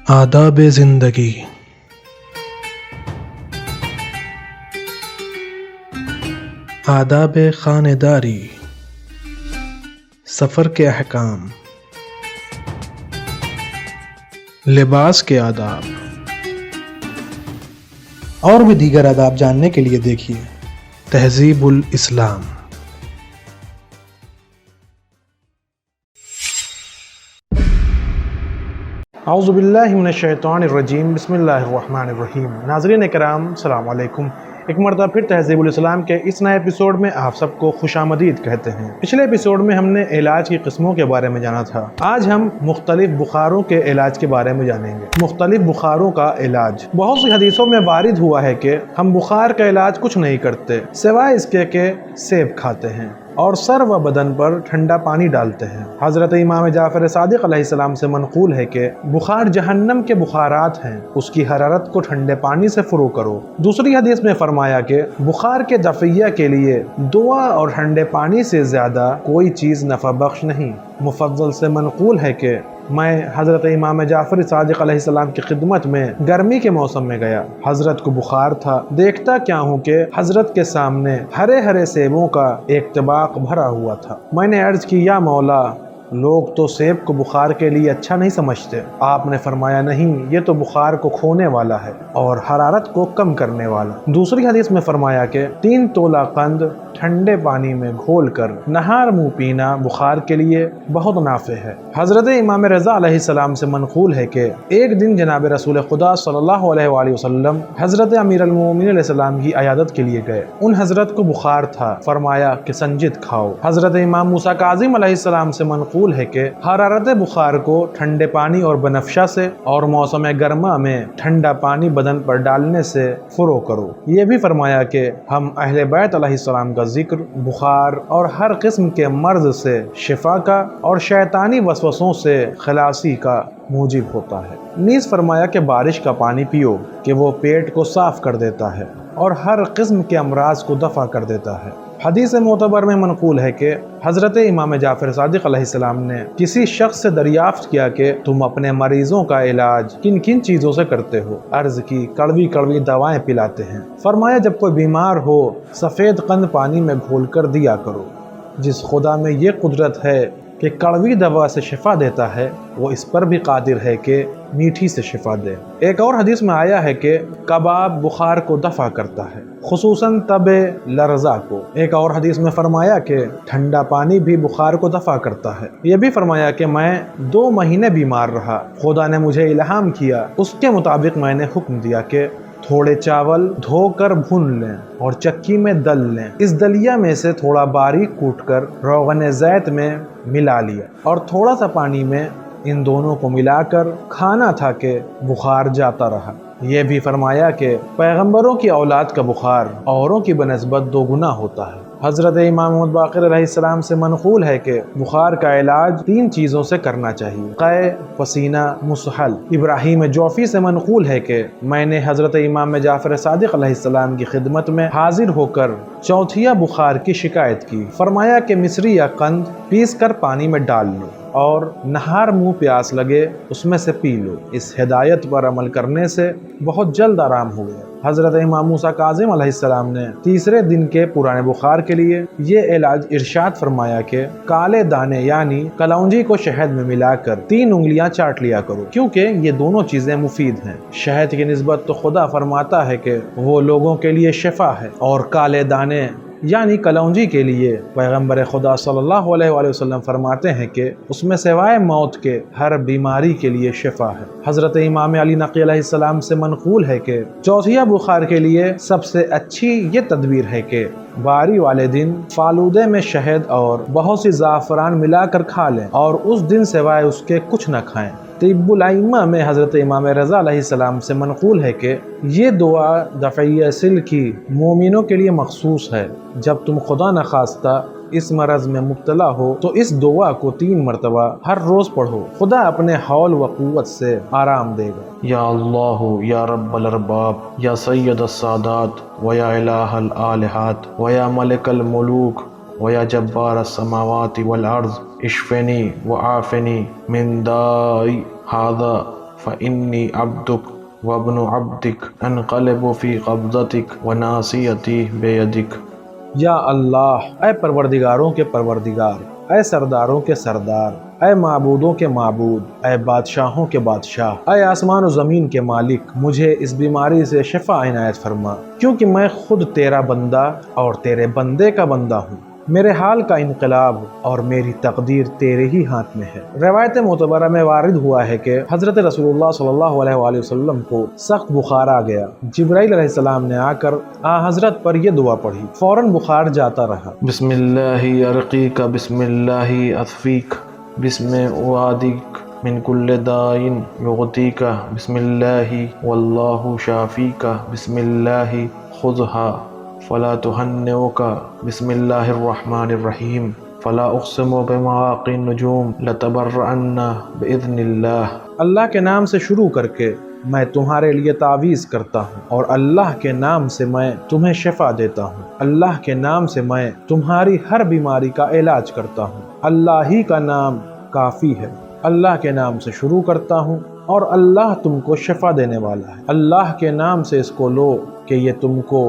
آداب زندگی۔ آداب خانہ داری، سفر کے احکام، لباس کے آداب اور بھی دیگر آداب جاننے کے لیے دیکھیے تہذیب الاسلام۔ اعوذ باللہ من الشیطان الرجیم، بسم اللہ الرحمن الرحیم۔ ناظرین کرام، السلام علیکم۔ ایک مرتبہ پھر تہذیب الاسلام کے اس نئے ایپیسوڈ میں آپ سب کو خوش آمدید کہتے ہیں۔ پچھلے ایپیسوڈ میں ہم نے علاج کی قسموں کے بارے میں جانا تھا۔ آج ہم مختلف بخاروں کے علاج کے بارے میں جانیں گے۔ مختلف بخاروں کا علاج۔ بہت سی حدیثوں میں وارد ہوا ہے کہ ہم بخار کا علاج کچھ نہیں کرتے سوائے اس کے کہ سیب کھاتے ہیں اور سر و بدن پر ٹھنڈا پانی ڈالتے ہیں۔ حضرت امام جعفر صادق علیہ السلام سے منقول ہے کہ بخار جہنم کے بخارات ہیں، اس کی حرارت کو ٹھنڈے پانی سے فرو کرو۔ دوسری حدیث میں فرمایا کہ بخار کے دفعیہ کے لیے دعا اور ٹھنڈے پانی سے زیادہ کوئی چیز نفع بخش نہیں۔ مفضل سے منقول ہے کہ میں حضرت امام جعفر صادق علیہ السلام کی خدمت میں گرمی کے موسم میں گیا۔ حضرت کو بخار تھا، دیکھتا کیا ہوں کہ حضرت کے سامنے ہرے ہرے سیبوں کا ایک طباق بھرا ہوا تھا۔ میں نے عرض کی، یا مولا، لوگ تو سیب کو بخار کے لیے اچھا نہیں سمجھتے۔ آپ نے فرمایا، نہیں، یہ تو بخار کو کھونے والا ہے اور حرارت کو کم کرنے والا۔ دوسری حدیث میں فرمایا کہ 3 تولہ قند ٹھنڈے پانی میں گھول کر نہار منہ پینا بخار کے لیے بہت نافع ہے۔ حضرت امام رضا علیہ السلام سے منقول ہے کہ ایک دن جناب رسول خدا صلی اللہ علیہ وآلہ وسلم حضرت امیر المومنین علیہ السلام کی عیادت کے لیے گئے۔ ان حضرت کو بخار تھا، فرمایا کہ سنجد کھاؤ۔ حضرت امام موسیٰ کاظم علیہ السلام سے منقول ہے کہ حرارت بخار کو ٹھنڈے پانی اور بنفشہ سے اور موسم گرما میں ٹھنڈا پانی بدن پر ڈالنے سے فرو کرو۔ یہ بھی فرمایا کہ ہم اہل بیت علیہ السلام کا ذکر بخار اور ہر قسم کے مرض سے شفا کا اور شیطانی وسوسوں سے خلاصی کا موجب ہوتا ہے۔ نیز فرمایا کہ بارش کا پانی پیو کہ وہ پیٹ کو صاف کر دیتا ہے اور ہر قسم کے امراض کو دفع کر دیتا ہے۔ حدیث معتبر میں منقول ہے کہ حضرت امام جعفر صادق علیہ السلام نے کسی شخص سے دریافت کیا کہ تم اپنے مریضوں کا علاج کن کن چیزوں سے کرتے ہو؟ عرض کی، کڑوی کڑوی دوائیں پلاتے ہیں۔ فرمایا، جب کوئی بیمار ہو سفید قند پانی میں گھول کر دیا کرو۔ جس خدا میں یہ قدرت ہے کہ کڑوی دوا سے شفا دیتا ہے، وہ اس پر بھی قادر ہے کہ میٹھی سے شفا دے۔ ایک اور حدیث میں آیا ہے کہ کباب بخار کو دفع کرتا ہے، خصوصاً تب لرزہ کو۔ ایک اور حدیث میں فرمایا کہ ٹھنڈا پانی بھی بخار کو دفع کرتا ہے۔ یہ بھی فرمایا کہ میں 2 مہینے بیمار رہا، خدا نے مجھے الہام کیا، اس کے مطابق میں نے حکم دیا کہ تھوڑے چاول دھو کر بھون لیں اور چکی میں دل لیں۔ اس دلیا میں سے تھوڑا باریک کوٹ کر روغن زیت میں ملا لیا اور تھوڑا سا پانی میں ان دونوں کو ملا کر کھانا تھا کہ بخار جاتا رہا۔ یہ بھی فرمایا کہ پیغمبروں کی اولاد کا بخار اوروں کی بنسبت 2 گنا ہوتا ہے۔ حضرت امام محمد باقر علیہ السلام سے منقول ہے کہ بخار کا علاج 3 چیزوں سے کرنا چاہیے: قے، پسینہ، مسحل۔ ابراہیم جوفی سے منقول ہے کہ میں نے حضرت امام جعفر صادق علیہ السلام کی خدمت میں حاضر ہو کر چوتھیا بخار کی شکایت کی۔ فرمایا کہ مصری یا قند پیس کر پانی میں ڈال لو اور نہار منہ پیاس لگے اس میں سے پی لو۔ اس ہدایت پر عمل کرنے سے بہت جلد آرام ہو گیا۔ حضرت امام موسیٰ کاظم علیہ السلام نے تیسرے دن کے پرانے بخار کے لیے یہ علاج ارشاد فرمایا کہ کالے دانے یعنی کلونجی کو شہد میں ملا کر 3 انگلیاں چاٹ لیا کرو، کیونکہ یہ دونوں چیزیں مفید ہیں۔ شہد کی نسبت تو خدا فرماتا ہے کہ وہ لوگوں کے لیے شفا ہے، اور کالے دانے یعنی کلونجی کے لیے پیغمبر خدا صلی اللہ علیہ وآلہ وسلم فرماتے ہیں کہ اس میں سوائے موت کے ہر بیماری کے لیے شفا ہے۔ حضرت امام علی نقی علیہ السلام سے منقول ہے کہ چوتھیا بخار کے لیے سب سے اچھی یہ تدبیر ہے کہ باری والے دن فالودے میں شہد اور بہت سی زعفران ملا کر کھا لیں اور اس دن سوائے اس کے کچھ نہ کھائیں۔ طب الائمہ میں حضرت امام رضا علیہ السلام سے منقول ہے کہ یہ دعا دفعی سل کی مومنوں کے لیے مخصوص ہے۔ جب تم خدا نخواستہ اس مرض میں مبتلا ہو تو اس دعا کو 3 مرتبہ ہر روز پڑھو، خدا اپنے حول و قوت سے آرام دے گا۔ یا اللہ یا رب الارباب یا سید السادات و یا الہ الالہات و یا ملک الملوک و یا جبار السماوات والارض اشفنی و عافنی من دائی ھذا فإني عبدك وابن عبدك انقلب في قبضتك وناصيتي بيدك۔ یا اللہ، اے پروردگاروں کے پروردگار، اے سرداروں کے سردار، اے معبودوں کے معبود، اے بادشاہوں کے بادشاہ، اے آسمان و زمین کے مالک، مجھے اس بیماری سے شفا عنایت فرما، کیونکہ میں خود تیرا بندہ اور تیرے بندے کا بندہ ہوں۔ میرے حال کا انقلاب اور میری تقدیر تیرے ہی ہاتھ میں ہے۔ روایت معتبرہ میں وارد ہوا ہے کہ حضرت رسول اللہ صلی اللہ علیہ وآلہ وسلم کو سخت بخار آ گیا۔ جبرائیل علیہ السلام نے آ کر حضرت پر یہ دعا پڑھی، فوراً بخار جاتا رہا۔ بسم اللہ ارقیک بسم اللہ اطفیک بسم اوادیک من کل دائن یغتیک بسم اللہ واللہ شافیک بسم اللہ خذها فلا تهنئک بسم اللہ الرحمن الرحیم فلا اقسم بمواقع النجوم لتبرئن باذن اللہ۔ اللہ کے نام سے شروع کر کے میں تمہارے لیے تعویذ کرتا ہوں، اور اللہ کے نام سے میں تمہیں شفا دیتا ہوں۔ اللہ کے نام سے میں تمہاری ہر بیماری کا علاج کرتا ہوں۔ اللہ ہی کا نام کافی ہے۔ اللہ کے نام سے شروع کرتا ہوں اور اللہ تم کو شفا دینے والا ہے۔ اللہ کے نام سے اس کو لو کہ یہ تم کو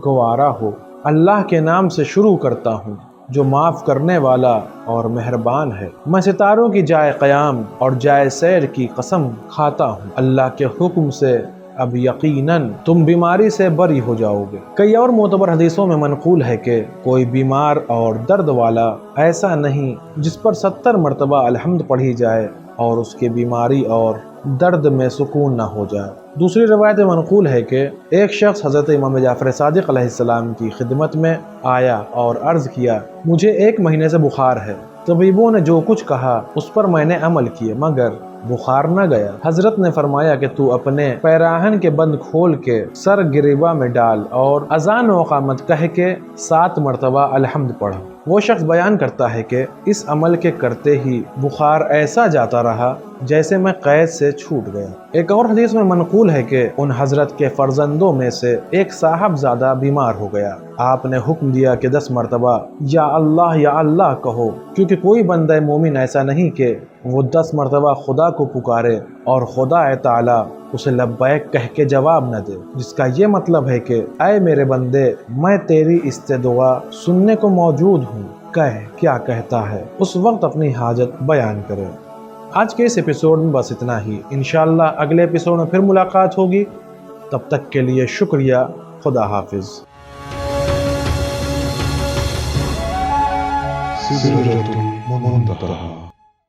گوارا ہو۔ اللہ کے نام سے شروع کرتا ہوں جو معاف کرنے والا اور مہربان ہے۔ میں ستاروں کی جائے قیام اور جائے سیر کی قسم کھاتا ہوں، اللہ کے حکم سے اب یقیناً تم بیماری سے بری ہو جاؤ گے۔ کئی اور معتبر حدیثوں میں منقول ہے کہ کوئی بیمار اور درد والا ایسا نہیں جس پر 70 مرتبہ الحمد پڑھی جائے اور اس کی بیماری اور درد میں سکون نہ ہو جائے۔ دوسری روایت منقول ہے کہ ایک شخص حضرت امام جعفر صادق علیہ السلام کی خدمت میں آیا اور عرض کیا، مجھے 1 مہینے سے بخار ہے۔ طبیبوں نے جو کچھ کہا اس پر میں نے عمل کیے مگر بخار نہ گیا۔ حضرت نے فرمایا کہ تو اپنے پیراہن کے بند کھول کے سر گریباں میں ڈال اور اذان و اقامت کہہ کے 7 مرتبہ الحمد پڑھ۔ وہ شخص بیان کرتا ہے کہ اس عمل کے کرتے ہی بخار ایسا جاتا رہا جیسے میں قید سے چھوٹ گیا۔ ایک اور حدیث میں منقول ہے کہ ان حضرت کے فرزندوں میں سے ایک صاحبزادہ بیمار ہو گیا۔ آپ نے حکم دیا کہ 10 مرتبہ یا اللہ کہو، کیونکہ کوئی بندہ مومن ایسا نہیں کہ وہ 10 مرتبہ خدا کو پکارے اور خدا تعالی اسے لبیک کہہ کے جواب نہ دے، جس کا یہ مطلب ہے کہ اے میرے بندے، میں تیری استدعا سننے کو موجود ہوں، کہہ کیا کہتا ہے، اس وقت اپنی حاجت بیان کرے۔ آج کے اس ایپیسوڈ میں بس اتنا ہی، انشاءاللہ اگلے ایپیسوڈ میں پھر ملاقات ہوگی۔ تب تک کے لیے شکریہ، خدا حافظ۔ سدرة منتهى